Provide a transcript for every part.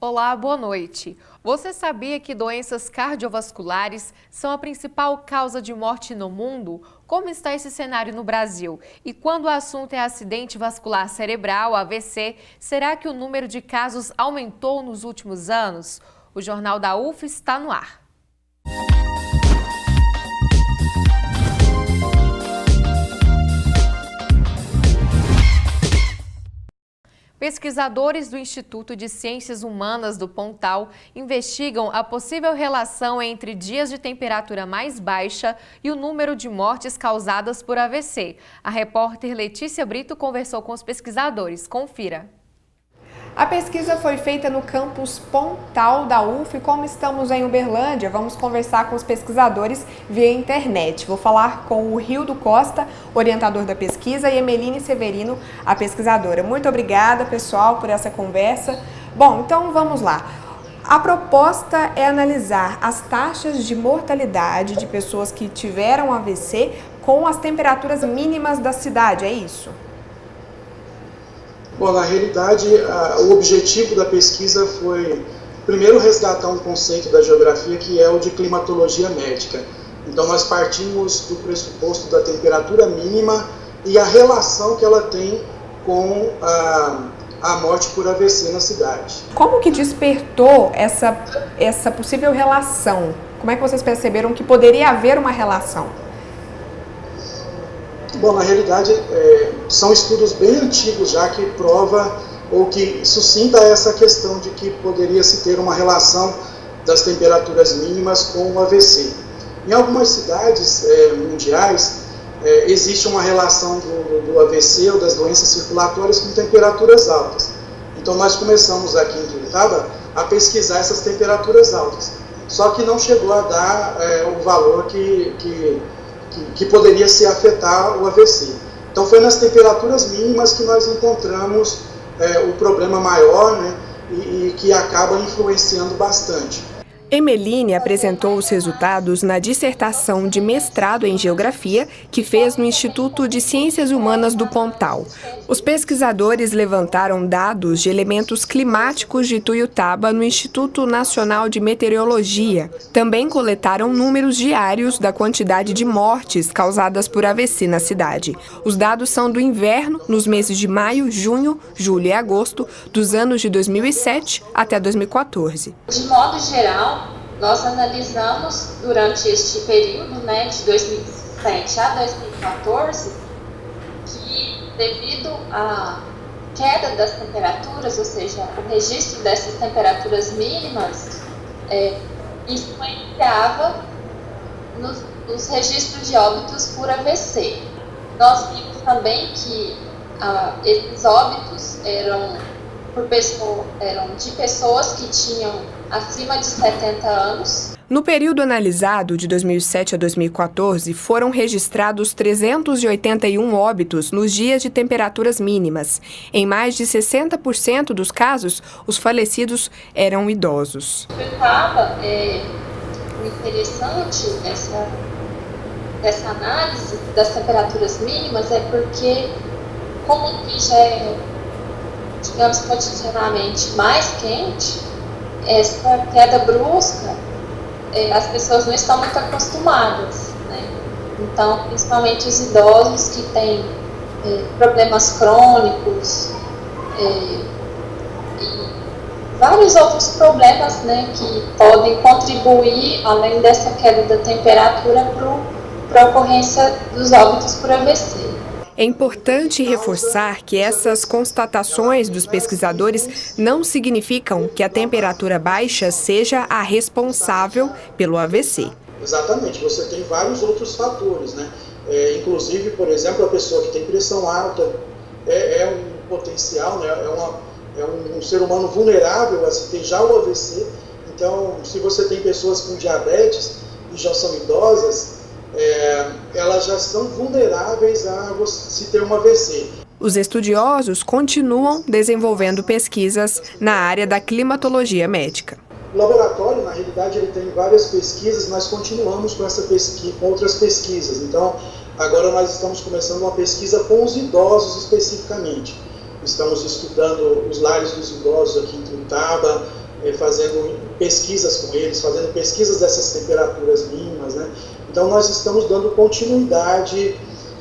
Olá, boa noite. Você sabia que doenças cardiovasculares são a principal causa de morte no mundo? Como está esse cenário no Brasil? E quando o assunto é acidente vascular cerebral, AVC, será que o número de casos aumentou nos últimos anos? O Jornal da UF está no ar. Pesquisadores do Instituto de Ciências Humanas do Pontal investigam a possível relação entre dias de temperatura mais baixa e o número de mortes causadas por AVC. A repórter Letícia Brito conversou com os pesquisadores. Confira. A pesquisa foi feita no campus Pontal da UF e como estamos em Uberlândia, vamos conversar com os pesquisadores via internet. Vou falar com o Rildo Costa, orientador da pesquisa, e Emeline Severino, a pesquisadora. Muito obrigada, pessoal, por essa conversa. Bom, então vamos lá. A proposta é analisar as taxas de mortalidade de pessoas que tiveram AVC com as temperaturas mínimas da cidade, é isso? Bom, na realidade, o objetivo da pesquisa foi, primeiro, resgatar um conceito da geografia que é o de climatologia médica. Então, nós partimos do pressuposto da temperatura mínima e a relação que ela tem com a morte por AVC na cidade. Como que despertou essa possível relação? Como é que vocês perceberam que poderia haver uma relação? Bom, na realidade, são estudos bem antigos já que prova ou que suscita essa questão de que poderia se ter uma relação das temperaturas mínimas com o AVC. Em algumas cidades mundiais, existe uma relação do AVC ou das doenças circulatórias com temperaturas altas. Então, nós começamos aqui em Tuiutaba a pesquisar essas temperaturas altas. Só que não chegou a dar o valor que poderia se afetar o AVC. Então foi nas temperaturas mínimas que nós encontramos o problema maior, né, e que acaba influenciando bastante. Emeline apresentou os resultados na dissertação de mestrado em Geografia que fez no Instituto de Ciências Humanas do Pontal. Os pesquisadores levantaram dados de elementos climáticos de Tuiutaba no Instituto Nacional de Meteorologia. Também coletaram números diários da quantidade de mortes causadas por AVC na cidade. Os dados são do inverno, nos meses de maio, junho, julho e agosto, dos anos de 2007 até 2014. De modo geral, nós analisamos durante este período, né, de 2007 a 2014, que devido à queda das temperaturas, ou seja, o registro dessas temperaturas mínimas, influenciava nos registros de óbitos por AVC. Nós vimos também que esses óbitos eram de pessoas que tinham acima de 70 anos. No período analisado, de 2007 a 2014, foram registrados 381 óbitos nos dias de temperaturas mínimas. Em mais de 60% dos casos, os falecidos eram idosos. O interessante dessa análise das temperaturas mínimas é porque, como aqui já é, digamos, cotidianamente mais quente, essa queda brusca, as pessoas não estão muito acostumadas, né? Então, principalmente os idosos que têm problemas crônicos e vários outros problemas, né, que podem contribuir, além dessa queda da temperatura, para a ocorrência dos óbitos por AVC. É importante reforçar que essas constatações dos pesquisadores não significam que a temperatura baixa seja a responsável pelo AVC. Exatamente, você tem vários outros fatores, né? Inclusive, por exemplo, a pessoa que tem pressão alta é um potencial, né? É um ser humano vulnerável a se ter já o AVC. Então, se você tem pessoas com diabetes e já são idosas, elas já são vulneráveis a se ter um AVC. Os estudiosos continuam desenvolvendo pesquisas na área da climatologia médica. O laboratório, na realidade, ele tem várias pesquisas, nós continuamos com com outras pesquisas. Então, agora nós estamos começando uma pesquisa com os idosos especificamente. Estamos estudando os lares dos idosos aqui em Tuiutaba, fazendo pesquisas com eles, fazendo pesquisas dessas temperaturas mínimas, né? Então nós estamos dando continuidade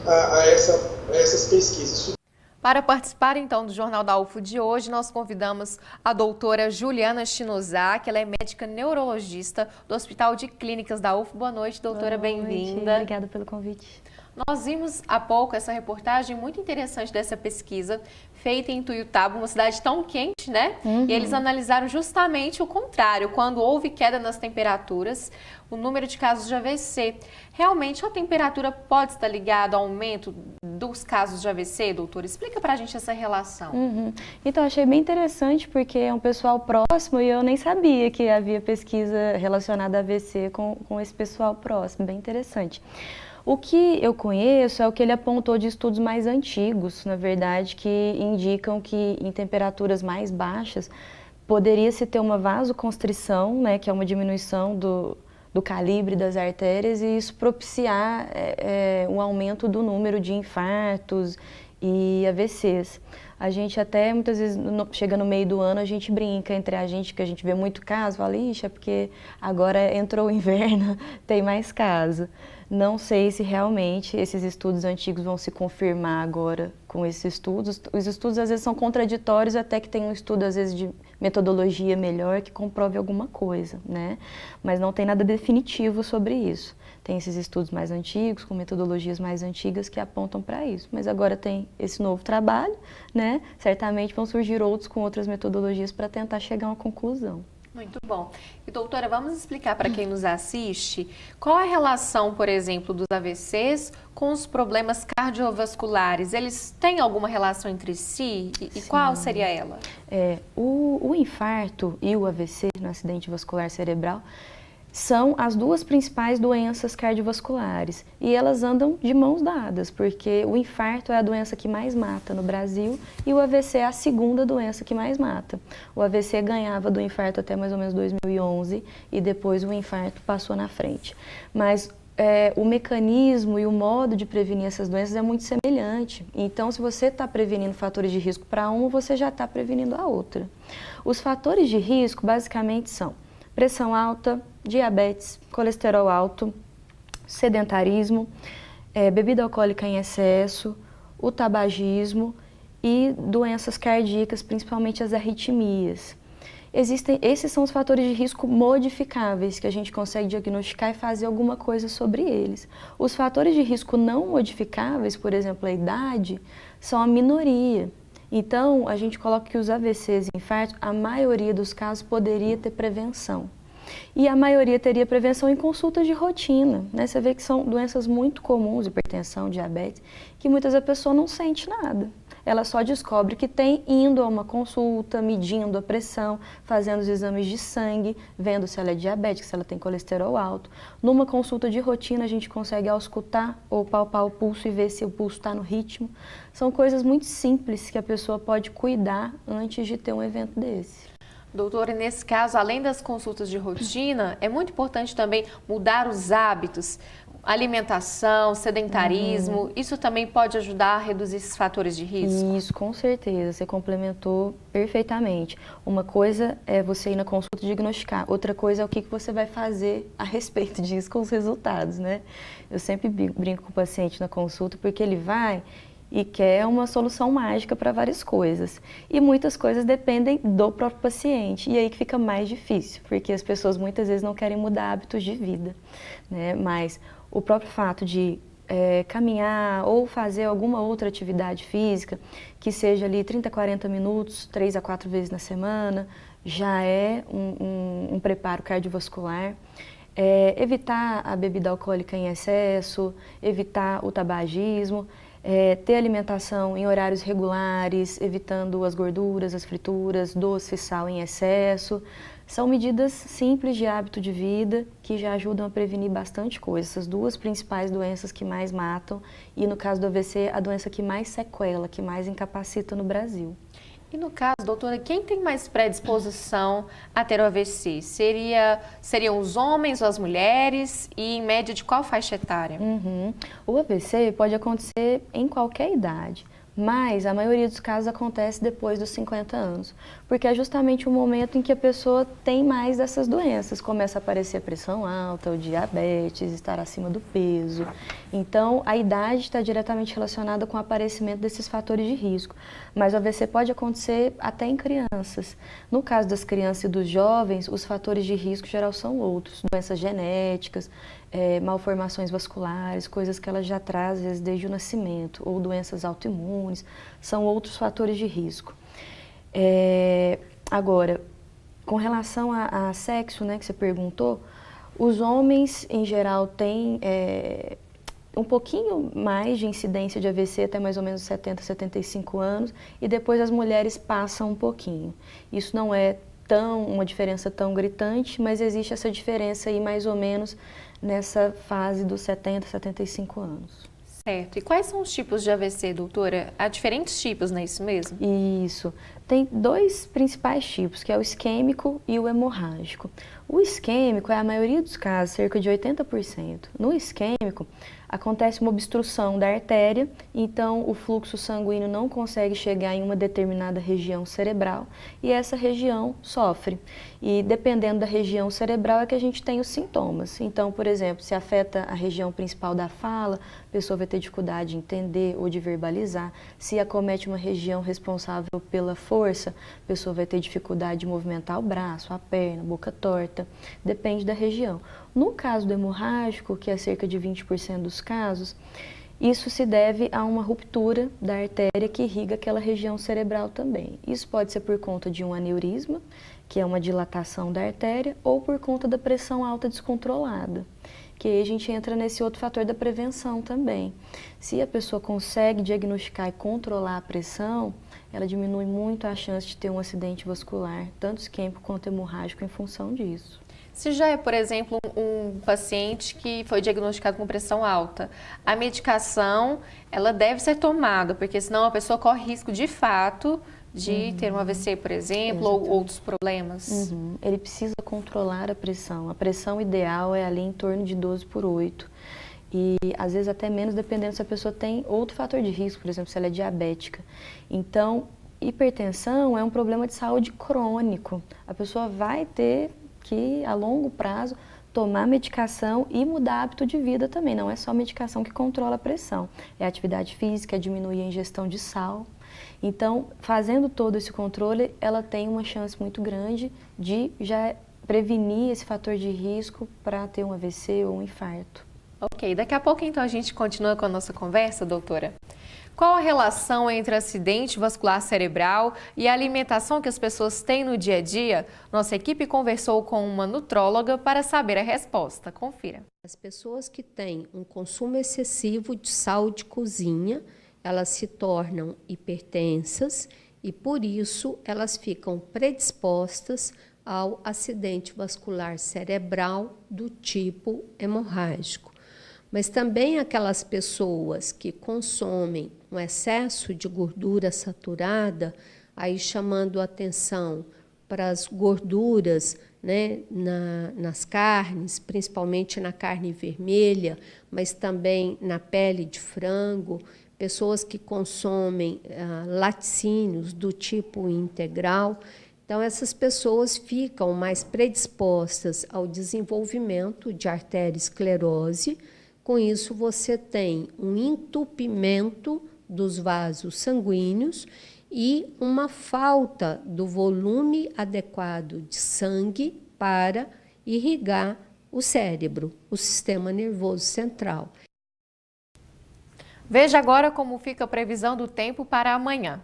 a essas pesquisas. Para participar, então, do Jornal da UFO de hoje, nós convidamos a doutora Juliana Chinozaki, ela é médica neurologista do Hospital de Clínicas da UFO. Boa noite, doutora, bem-vinda. Obrigada pelo convite. Nós vimos há pouco essa reportagem muito interessante dessa pesquisa feita em Tuiutaba, uma cidade tão quente, né? E eles analisaram justamente o contrário, quando houve queda nas temperaturas, o número de casos de AVC. Realmente a temperatura pode estar ligada ao aumento dos casos de AVC, doutora? Explica pra gente essa relação. Então, achei bem interessante porque é um pessoal próximo e eu nem sabia que havia pesquisa relacionada a AVC com esse pessoal próximo, bem interessante. O que eu conheço é o que ele apontou de estudos mais antigos, na verdade, que indicam que em temperaturas mais baixas poderia-se ter uma vasoconstrição, né, que é uma diminuição do calibre das artérias e isso propiciar um aumento do número de infartos e AVCs. A gente até, muitas vezes, chega no meio do ano, a gente brinca entre a gente, que a gente vê muito caso, fala, ixi, é porque agora entrou o inverno, tem mais caso. Não sei se realmente esses estudos antigos vão se confirmar agora com esses estudos. Os estudos às vezes são contraditórios, até que tem um estudo às vezes de metodologia melhor que comprove alguma coisa, né? Mas não tem nada definitivo sobre isso. Tem esses estudos mais antigos, com metodologias mais antigas que apontam para isso. Mas agora tem esse novo trabalho, né? Certamente vão surgir outros com outras metodologias para tentar chegar a uma conclusão. Muito bom. E doutora, vamos explicar para quem nos assiste qual a relação, por exemplo, dos AVCs com os problemas cardiovasculares. Eles têm alguma relação entre si? E qual seria ela? O infarto e o AVC, no acidente vascular cerebral, são as duas principais doenças cardiovasculares e elas andam de mãos dadas, porque o infarto é a doença que mais mata no Brasil e o AVC é a segunda doença que mais mata. O AVC ganhava do infarto até mais ou menos 2011 e depois o infarto passou na frente. Mas o mecanismo e o modo de prevenir essas doenças é muito semelhante. Então, se você está prevenindo fatores de risco para uma, você já está prevenindo a outra. Os fatores de risco basicamente são pressão alta, diabetes, colesterol alto, sedentarismo, bebida alcoólica em excesso, o tabagismo e doenças cardíacas, principalmente as arritmias. Esses são os fatores de risco modificáveis que a gente consegue diagnosticar e fazer alguma coisa sobre eles. Os fatores de risco não modificáveis, por exemplo, a idade, são a minoria. Então, a gente coloca que os AVCs e infartos, a maioria dos casos poderia ter prevenção. E a maioria teria prevenção em consultas de rotina, né? Você vê que são doenças muito comuns, hipertensão, diabetes, que muitas vezes a pessoa não sente nada. Ela só descobre que tem indo a uma consulta, medindo a pressão, fazendo os exames de sangue, vendo se ela é diabética, se ela tem colesterol alto. Numa consulta de rotina, a gente consegue auscultar ou palpar o pulso e ver se o pulso está no ritmo. São coisas muito simples que a pessoa pode cuidar antes de ter um evento desse. Doutora, nesse caso, além das consultas de rotina, é muito importante também mudar os hábitos, alimentação, sedentarismo, isso também pode ajudar a reduzir esses fatores de risco? Isso, com certeza, você complementou perfeitamente. Uma coisa é você ir na consulta e diagnosticar, outra coisa é o que você vai fazer a respeito disso com os resultados, né? Eu sempre brinco com o paciente na consulta porque ele vai e quer uma solução mágica para várias coisas. E muitas coisas dependem do próprio paciente. E aí que fica mais difícil, porque as pessoas muitas vezes não querem mudar hábitos de vida, né? Mas o próprio fato de caminhar ou fazer alguma outra atividade física, que seja ali 30, 40 minutos, 3 a 4 vezes na semana, já é um preparo cardiovascular. Evitar a bebida alcoólica em excesso, evitar o tabagismo, ter alimentação em horários regulares, evitando as gorduras, as frituras, doce, sal em excesso. São medidas simples de hábito de vida que já ajudam a prevenir bastante coisa. Essas duas principais doenças que mais matam e, no caso do AVC, a doença que mais sequela, que mais incapacita no Brasil. E no caso, doutora, quem tem mais predisposição a ter o AVC? Seriam os homens ou as mulheres? E em média de qual faixa etária? O AVC pode acontecer em qualquer idade. Mas a maioria dos casos acontece depois dos 50 anos, porque é justamente o momento em que a pessoa tem mais dessas doenças. Começa a aparecer a pressão alta, o diabetes, estar acima do peso. Então, a idade está diretamente relacionada com o aparecimento desses fatores de risco. Mas o AVC pode acontecer até em crianças. No caso das crianças e dos jovens, os fatores de risco geral são outros. Doenças genéticas, malformações vasculares, coisas que ela já traz às vezes desde o nascimento, ou doenças autoimunes, são outros fatores de risco. Agora, com relação a sexo, né, que você perguntou, os homens em geral têm um pouquinho mais de incidência de AVC até mais ou menos 70, 75 anos, e depois as mulheres passam um pouquinho. Isso não é uma diferença tão gritante, mas existe essa diferença aí mais ou menos nessa fase dos 70, 75 anos. Certo. E quais são os tipos de AVC, doutora? Há diferentes tipos, não é isso mesmo? Isso. Tem dois principais tipos, que é o isquêmico e o hemorrágico. O isquêmico é a maioria dos casos, cerca de 80%. No isquêmico, acontece uma obstrução da artéria, então o fluxo sanguíneo não consegue chegar em uma determinada região cerebral e essa região sofre. E dependendo da região cerebral é que a gente tem os sintomas. Então, por exemplo, se afeta a região principal da fala, a pessoa vai ter dificuldade de entender ou de verbalizar. Se acomete uma região responsável pela força, a pessoa vai ter dificuldade de movimentar o braço, a perna, a boca torta. Depende da região. No caso do hemorrágico, que é cerca de 20% dos casos, isso se deve a uma ruptura da artéria que irriga aquela região cerebral também. Isso pode ser por conta de um aneurisma, que é uma dilatação da artéria, ou por conta da pressão alta descontrolada, que aí a gente entra nesse outro fator da prevenção também. Se a pessoa consegue diagnosticar e controlar a pressão, ela diminui muito a chance de ter um acidente vascular, tanto isquêmico quanto hemorrágico, em função disso. Se já é, por exemplo, um paciente que foi diagnosticado com pressão alta, a medicação, ela deve ser tomada, porque senão a pessoa corre risco de fato de ter um AVC, por exemplo, ou outros problemas. Ele precisa controlar a pressão. A pressão ideal é ali em torno de 12/8. E às vezes até menos, dependendo se a pessoa tem outro fator de risco, por exemplo, se ela é diabética. Então, hipertensão é um problema de saúde crônico. A pessoa vai ter que, a longo prazo, tomar medicação e mudar hábito de vida também. Não é só medicação que controla a pressão. É atividade física, é diminuir a ingestão de sal. Então, fazendo todo esse controle, ela tem uma chance muito grande de já prevenir esse fator de risco para ter um AVC ou um infarto. Ok, daqui a pouco então a gente continua com a nossa conversa, doutora. Qual a relação entre acidente vascular cerebral e a alimentação que as pessoas têm no dia a dia? Nossa equipe conversou com uma nutróloga para saber a resposta. Confira. As pessoas que têm um consumo excessivo de sal de cozinha, elas se tornam hipertensas e, por isso, elas ficam predispostas ao acidente vascular cerebral do tipo hemorrágico. Mas também aquelas pessoas que consomem um excesso de gordura saturada, aí chamando atenção para as gorduras, né, nas carnes, principalmente na carne vermelha, mas também na pele de frango, pessoas que consomem laticínios do tipo integral. Então, essas pessoas ficam mais predispostas ao desenvolvimento de arteriosclerose. Com isso, você tem um entupimento dos vasos sanguíneos e uma falta do volume adequado de sangue para irrigar o cérebro, o sistema nervoso central. Veja agora como fica a previsão do tempo para amanhã.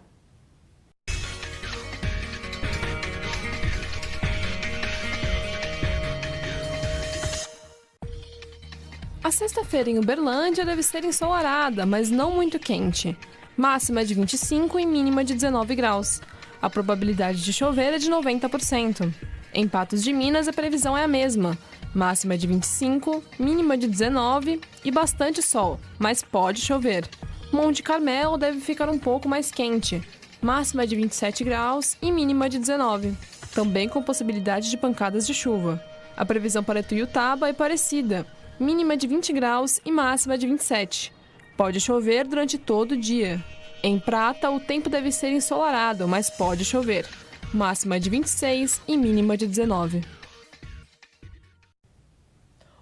A sexta-feira em Uberlândia deve ser ensolarada, mas não muito quente. Máxima de 25 e mínima de 19 graus. A probabilidade de chover é de 90%. Em Patos de Minas, a previsão é a mesma. Máxima de 25, mínima de 19 e bastante sol, mas pode chover. Monte Carmelo deve ficar um pouco mais quente. Máxima de 27 graus e mínima de 19. Também com possibilidade de pancadas de chuva. A previsão para Tuiutaba é parecida. Mínima de 20 graus e máxima de 27. Pode chover durante todo o dia. Em Prata, o tempo deve ser ensolarado, mas pode chover. Máxima de 26 e mínima de 19.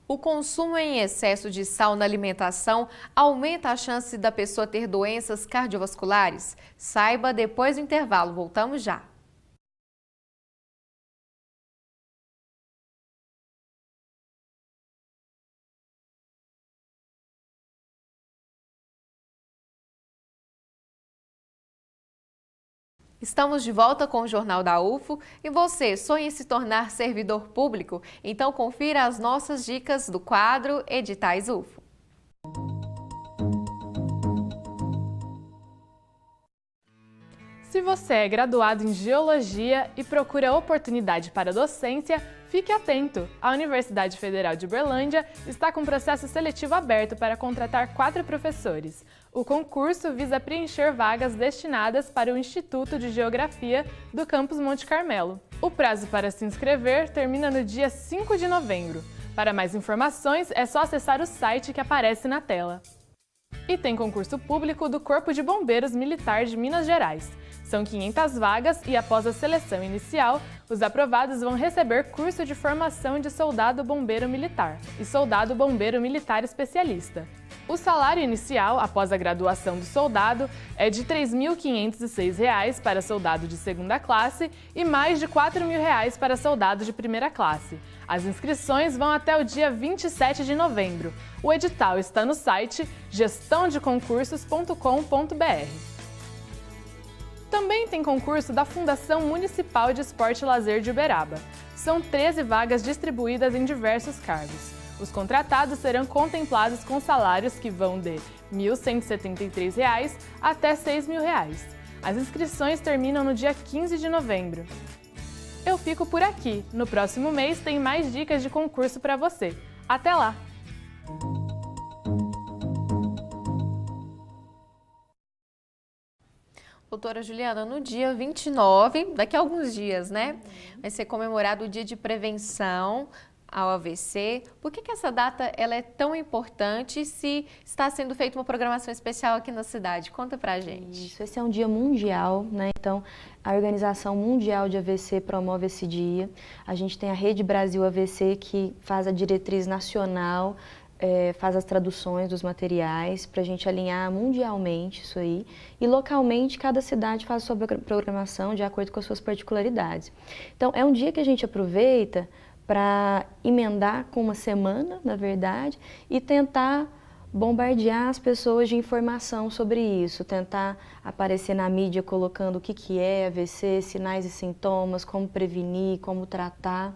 O consumo em excesso de sal na alimentação aumenta a chance da pessoa ter doenças cardiovasculares? Saiba depois do intervalo. Voltamos já. Estamos de volta com o Jornal da UFO e você sonha em se tornar servidor público? Então confira as nossas dicas do quadro Editais UFO. Se você é graduado em Geologia e procura oportunidade para docência, fique atento! A Universidade Federal de Uberlândia está com processo seletivo aberto para contratar 4 professores. O concurso visa preencher vagas destinadas para o Instituto de Geografia do campus Monte Carmelo. O prazo para se inscrever termina no dia 5 de novembro. Para mais informações, é só acessar o site que aparece na tela. E tem concurso público do Corpo de Bombeiros Militar de Minas Gerais. São 500 vagas e, após a seleção inicial, os aprovados vão receber curso de formação de soldado bombeiro militar e soldado bombeiro militar especialista. O salário inicial, após a graduação do soldado, é de R$ 3.506 para soldado de segunda classe e mais de R$ 4.000 para soldado de primeira classe. As inscrições vão até o dia 27 de novembro. O edital está no site gestãodeconcursos.com.br. Também tem concurso da Fundação Municipal de Esporte e Lazer de Uberaba. São 13 vagas distribuídas em diversos cargos. Os contratados serão contemplados com salários que vão de R$ 1.173 até R$ 6.000. As inscrições terminam no dia 15 de novembro. Eu fico por aqui. No próximo mês tem mais dicas de concurso para você. Até lá! Doutora Juliana, no dia 29, daqui a alguns dias, né? Vai ser comemorado o Dia de Prevenção ao AVC. Por que essa data ela é tão importante se está sendo feita uma programação especial aqui na cidade? Conta pra gente. Isso, esse é um dia mundial, né? Então, a Organização Mundial de AVC promove esse dia. A gente tem a Rede Brasil AVC, que faz a diretriz nacional, faz as traduções dos materiais para a gente alinhar mundialmente isso aí. E localmente, cada cidade faz a sua programação de acordo com as suas particularidades. Então, é um dia que a gente aproveita para emendar com uma semana, na verdade, e tentar bombardear as pessoas de informação sobre isso, tentar aparecer na mídia colocando o que é AVC, sinais e sintomas, como prevenir, como tratar,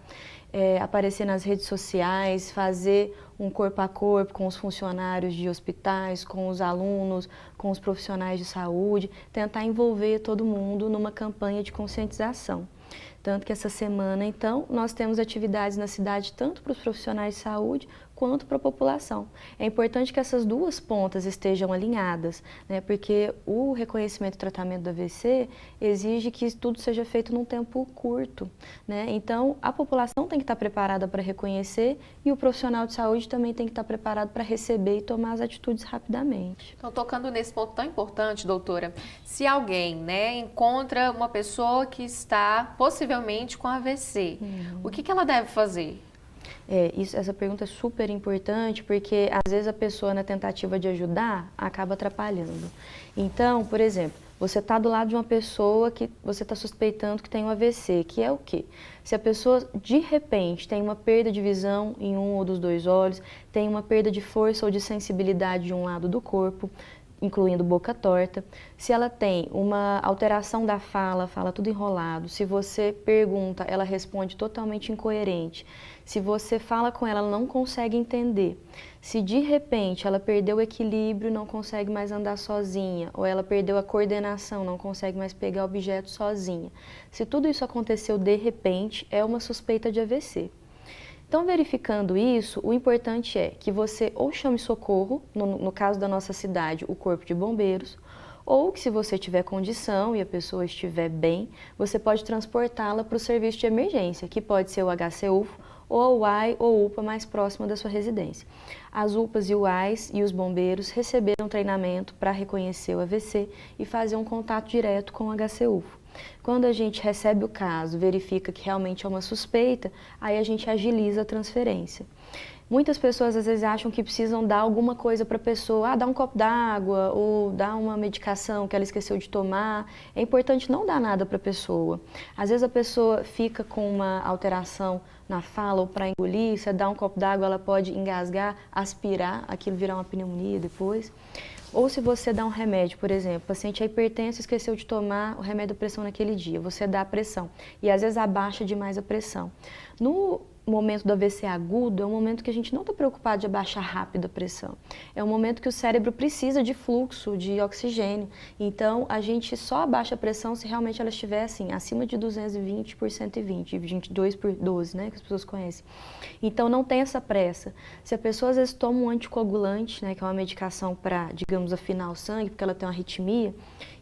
aparecer nas redes sociais, fazer um corpo a corpo com os funcionários de hospitais, com os alunos, com os profissionais de saúde, tentar envolver todo mundo numa campanha de conscientização. Tanto que essa semana, então, nós temos atividades na cidade tanto para os profissionais de saúde quanto para a população. É importante que essas duas pontas estejam alinhadas, né? Porque o reconhecimento e tratamento do AVC exige que tudo seja feito num tempo curto, né? Então, a população tem que estar preparada para reconhecer e o profissional de saúde também tem que estar preparado para receber e tomar as atitudes rapidamente. Então, tocando nesse ponto tão importante, doutora, se alguém, né, encontra uma pessoa que está possivelmente com AVC, o que ela deve fazer? Essa pergunta é super importante porque às vezes a pessoa na tentativa de ajudar acaba atrapalhando. Então, por exemplo, você está do lado de uma pessoa que você está suspeitando que tem um AVC, que é o quê? Se a pessoa de repente tem uma perda de visão em um ou dos dois olhos, tem uma perda de força ou de sensibilidade de um lado do corpo, incluindo boca torta, se ela tem uma alteração da fala tudo enrolado, se você pergunta, ela responde totalmente incoerente, se você fala com ela, ela não consegue entender, se de repente ela perdeu o equilíbrio, não consegue mais andar sozinha, ou ela perdeu a coordenação, não consegue mais pegar objetos sozinha, se tudo isso aconteceu de repente, é uma suspeita de AVC. Então, verificando isso, o importante é que você ou chame socorro, no caso da nossa cidade, o Corpo de Bombeiros, ou que se você tiver condição e a pessoa estiver bem, você pode transportá-la para o serviço de emergência, que pode ser o HCUFO ou a UAI ou UPA mais próxima da sua residência. As UPAs e UAIs e os bombeiros receberam treinamento para reconhecer o AVC e fazer um contato direto com o HC-UFO. Quando a gente recebe o caso, verifica que realmente é uma suspeita, aí a gente agiliza a transferência. Muitas pessoas às vezes acham que precisam dar alguma coisa para a pessoa, dar um copo d'água ou dar uma medicação que ela esqueceu de tomar. É importante não dar nada para a pessoa. Às vezes a pessoa fica com uma alteração na fala ou para engolir, você dá um copo d'água, ela pode engasgar, aspirar, aquilo virar uma pneumonia depois. Ou se você dá um remédio, por exemplo, o paciente é hipertenso, esqueceu de tomar o remédio da pressão naquele dia, você dá a pressão e às vezes abaixa demais a pressão. No momento do AVC agudo, é um momento que a gente não está preocupado de abaixar rápido a pressão. É um momento que o cérebro precisa de fluxo, de oxigênio. Então, a gente só abaixa a pressão se realmente ela estiver assim, acima de 220 por 120, 22 por 12, né, que as pessoas conhecem. Então, não tem essa pressa. Se a pessoa às vezes toma um anticoagulante, né, que é uma medicação para, digamos, afinar o sangue, porque ela tem uma arritmia,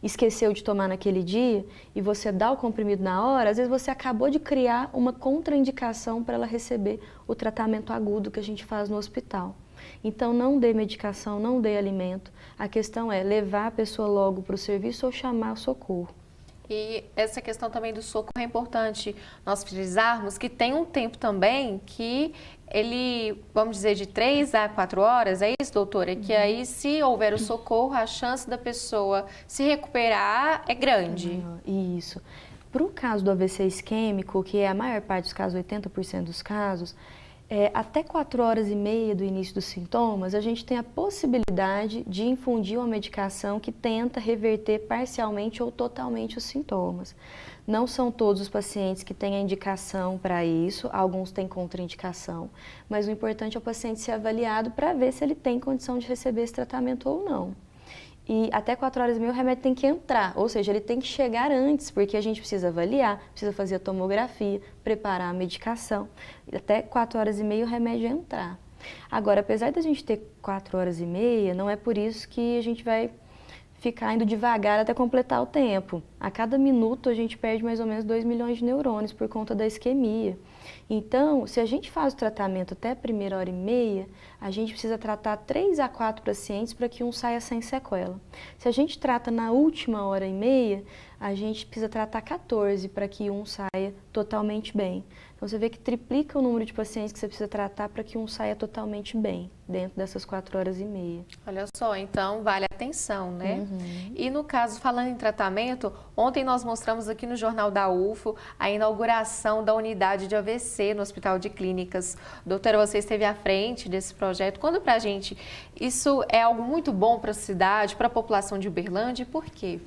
esqueceu de tomar naquele dia e você dá o comprimido na hora, às vezes você acabou de criar uma contraindicação para ela receber o tratamento agudo que a gente faz no hospital. Então, não dê medicação, não dê alimento. A questão é levar a pessoa logo para o serviço ou chamar o socorro. E essa questão também do socorro é importante nós frisarmos que tem um tempo também que ele, vamos dizer, de 3 a 4 horas, é isso, doutora? Que aí, se houver o socorro, a chance da pessoa se recuperar é grande. Isso. Para o caso do AVC isquêmico, que é a maior parte dos casos, 80% dos casos, até 4 horas e meia do início dos sintomas, a gente tem a possibilidade de infundir uma medicação que tenta reverter parcialmente ou totalmente os sintomas. Não são todos os pacientes que têm a indicação para isso, alguns têm contraindicação, mas o importante é o paciente ser avaliado para ver se ele tem condição de receber esse tratamento ou não. E até 4 horas e meia o remédio tem que entrar, ou seja, ele tem que chegar antes, porque a gente precisa avaliar, precisa fazer a tomografia, preparar a medicação. E até 4 horas e meia o remédio entrar. Agora, apesar da gente ter 4 horas e meia, não é por isso que a gente vai ficar indo devagar até completar o tempo. A cada minuto a gente perde mais ou menos 2 milhões de neurônios por conta da isquemia. Então, se a gente faz o tratamento até a primeira hora e meia, a gente precisa tratar 3 a 4 pacientes para que um saia sem sequela. Se a gente trata na última hora e meia, a gente precisa tratar 14 para que um saia totalmente bem. Então, você vê que triplica o número de pacientes que você precisa tratar para que um saia totalmente bem, dentro dessas 4 horas e meia. Olha só, então vale a atenção, né? E no caso, falando em tratamento, ontem nós mostramos aqui no Jornal da UFO a inauguração da unidade de AVC no Hospital de Clínicas. Doutora, você esteve à frente desse projeto. Conta pra gente, isso é algo muito bom para a cidade, para a população de Uberlândia, e por quê?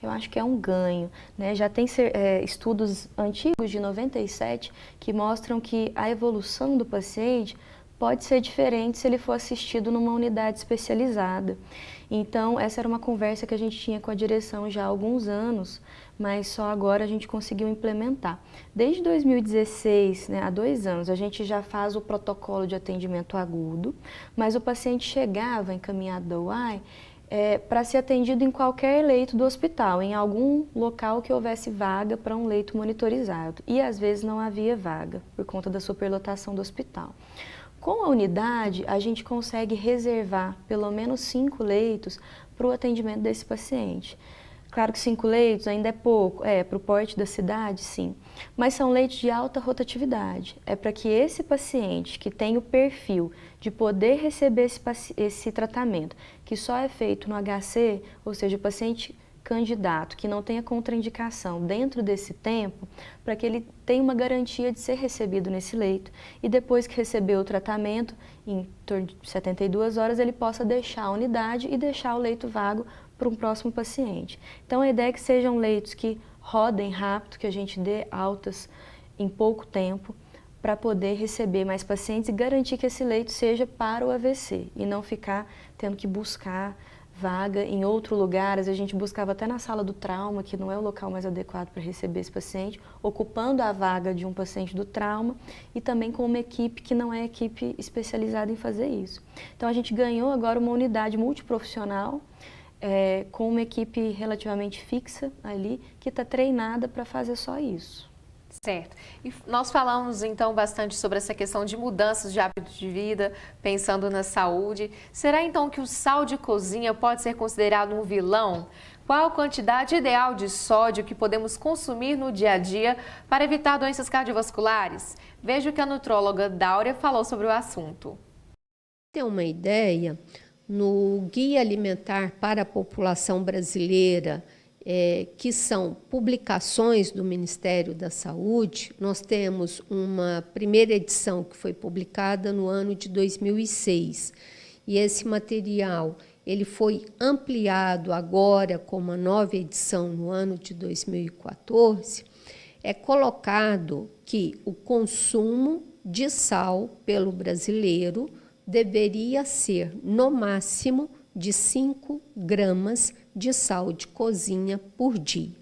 Eu acho que é um ganho, né? Já tem estudos antigos de 97 que mostram que a evolução do paciente pode ser diferente se ele for assistido numa unidade especializada. Então, essa era uma conversa que a gente tinha com a direção já há alguns anos, mas só agora a gente conseguiu implementar. Desde 2016, né, há 2 anos, a gente já faz o protocolo de atendimento agudo, mas o paciente chegava encaminhado da UAI para ser atendido em qualquer leito do hospital, em algum local que houvesse vaga para um leito monitorizado. E às vezes não havia vaga, por conta da superlotação do hospital. Com a unidade, a gente consegue reservar pelo menos 5 leitos para o atendimento desse paciente. Claro que 5 leitos ainda é pouco, para o porte da cidade, sim. Mas são leitos de alta rotatividade. É para que esse paciente que tem o perfil de poder receber esse tratamento, que só é feito no HC, ou seja, o paciente candidato que não tenha contraindicação dentro desse tempo, para que ele tenha uma garantia de ser recebido nesse leito e depois que receber o tratamento, em torno de 72 horas, ele possa deixar a unidade e deixar o leito vago para um próximo paciente. Então, a ideia é que sejam leitos que rodem rápido, que a gente dê altas em pouco tempo, para poder receber mais pacientes e garantir que esse leito seja para o AVC e não ficar tendo que buscar vaga em outro lugar. A gente buscava até na sala do trauma, que não é o local mais adequado para receber esse paciente, ocupando a vaga de um paciente do trauma e também com uma equipe que não é equipe especializada em fazer isso. Então, a gente ganhou agora uma unidade multiprofissional com uma equipe relativamente fixa ali, que está treinada para fazer só isso. Certo. E nós falamos então bastante sobre essa questão de mudanças de hábitos de vida, pensando na saúde. Será então que o sal de cozinha pode ser considerado um vilão? Qual a quantidade ideal de sódio que podemos consumir no dia a dia para evitar doenças cardiovasculares? Veja o que a nutróloga Dáurea falou sobre o assunto. Tem uma ideia, no Guia Alimentar para a População Brasileira, que são publicações do Ministério da Saúde, nós temos uma primeira edição que foi publicada no ano de 2006. E esse material ele foi ampliado agora com uma nova edição no ano de 2014. É colocado que o consumo de sal pelo brasileiro deveria ser, no máximo, de 5 gramas de sal de cozinha por dia.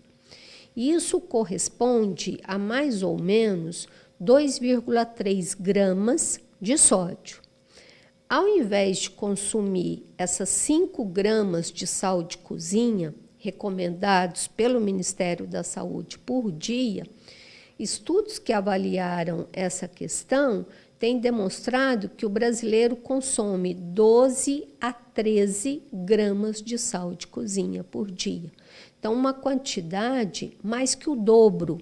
Isso corresponde a mais ou menos 2,3 gramas de sódio. Ao invés de consumir essas 5 gramas de sal de cozinha, recomendados pelo Ministério da Saúde por dia, estudos que avaliaram essa questão têm demonstrado que o brasileiro consome 12 a 13 gramas de sal de cozinha por dia. Então, uma quantidade mais que o dobro,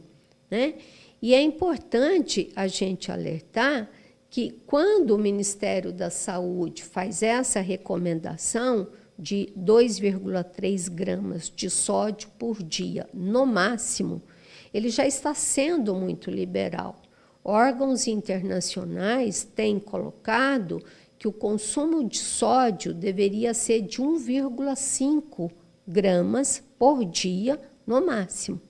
né? E é importante a gente alertar que quando o Ministério da Saúde faz essa recomendação de 2,3 gramas de sódio por dia, no máximo, ele já está sendo muito liberal. Órgãos internacionais têm colocado que o consumo de sódio deveria ser de 1,5 gramas por dia, no máximo.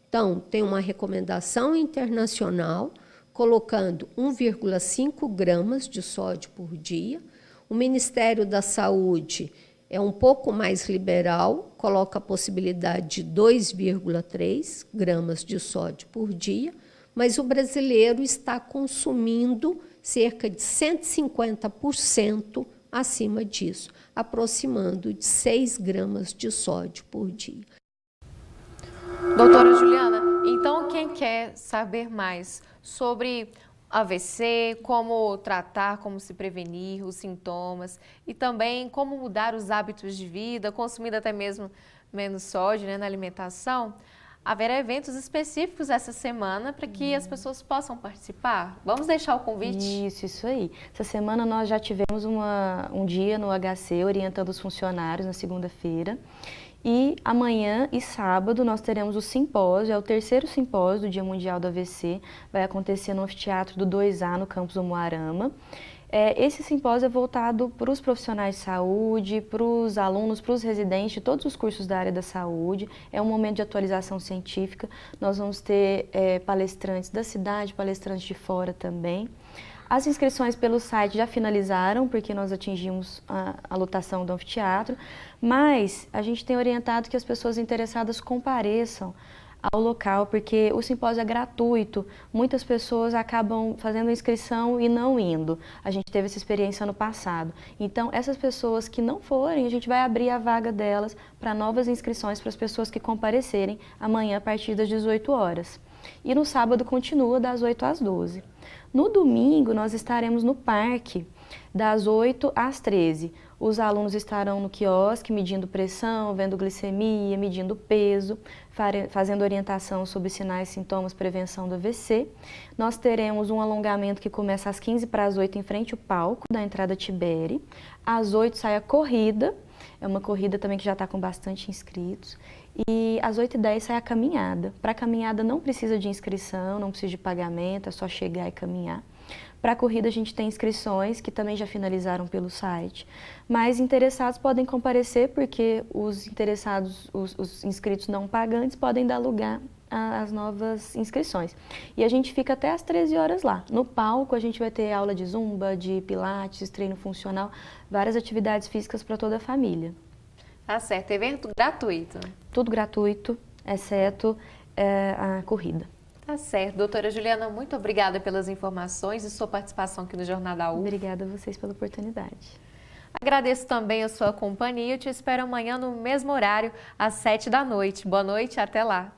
Então, tem uma recomendação internacional colocando 1,5 gramas de sódio por dia. O Ministério da Saúde é um pouco mais liberal, coloca a possibilidade de 2,3 gramas de sódio por dia, mas o brasileiro está consumindo cerca de 150% acima disso, aproximando de 6 gramas de sódio por dia. Doutora Juliana, então quem quer saber mais sobre AVC, como tratar, como se prevenir, os sintomas e também como mudar os hábitos de vida, consumindo até mesmo menos sódio, né, na alimentação, haverá eventos específicos essa semana para que as pessoas possam participar. Vamos deixar o convite? Isso aí. Essa semana nós já tivemos um dia no HC orientando os funcionários na segunda-feira. E amanhã e sábado nós teremos o simpósio, é o terceiro simpósio do Dia Mundial do AVC, vai acontecer no anfiteatro do 2A, no campus Umuarama. Esse simpósio é voltado para os profissionais de saúde, para os alunos, para os residentes de todos os cursos da área da saúde. É um momento de atualização científica, nós vamos ter palestrantes da cidade, palestrantes de fora também. As inscrições pelo site já finalizaram, porque nós atingimos a lotação do anfiteatro, mas a gente tem orientado que as pessoas interessadas compareçam ao local, porque o simpósio é gratuito. Muitas pessoas acabam fazendo a inscrição e não indo. A gente teve essa experiência no passado. Então, essas pessoas que não forem, a gente vai abrir a vaga delas para novas inscrições para as pessoas que comparecerem amanhã a partir das 18 horas. E no sábado continua das 8 às 12. No domingo, nós estaremos no parque, das 8 às 13. Os alunos estarão no quiosque, medindo pressão, vendo glicemia, medindo peso, fazendo orientação sobre sinais, sintomas, prevenção do AVC. Nós teremos um alongamento que começa às 15 para as 8 em frente ao palco da entrada Tibere. Às 8 sai a corrida, é uma corrida também que já está com bastante inscritos. E às 8h10 sai a caminhada. Para a caminhada não precisa de inscrição, não precisa de pagamento, é só chegar e caminhar. Para a corrida a gente tem inscrições que também já finalizaram pelo site, mas interessados podem comparecer porque os interessados, os inscritos não pagantes podem dar lugar às novas inscrições. E a gente fica até às 13 horas lá. No palco a gente vai ter aula de zumba, de pilates, treino funcional, várias atividades físicas para toda a família. Tá certo, evento gratuito. Tudo gratuito, exceto a corrida. Tá certo. Doutora Juliana, muito obrigada pelas informações e sua participação aqui no Jornal da UF. Obrigada a vocês pela oportunidade. Agradeço também a sua companhia e eu te espero amanhã no mesmo horário, às 7 da noite. Boa noite, até lá.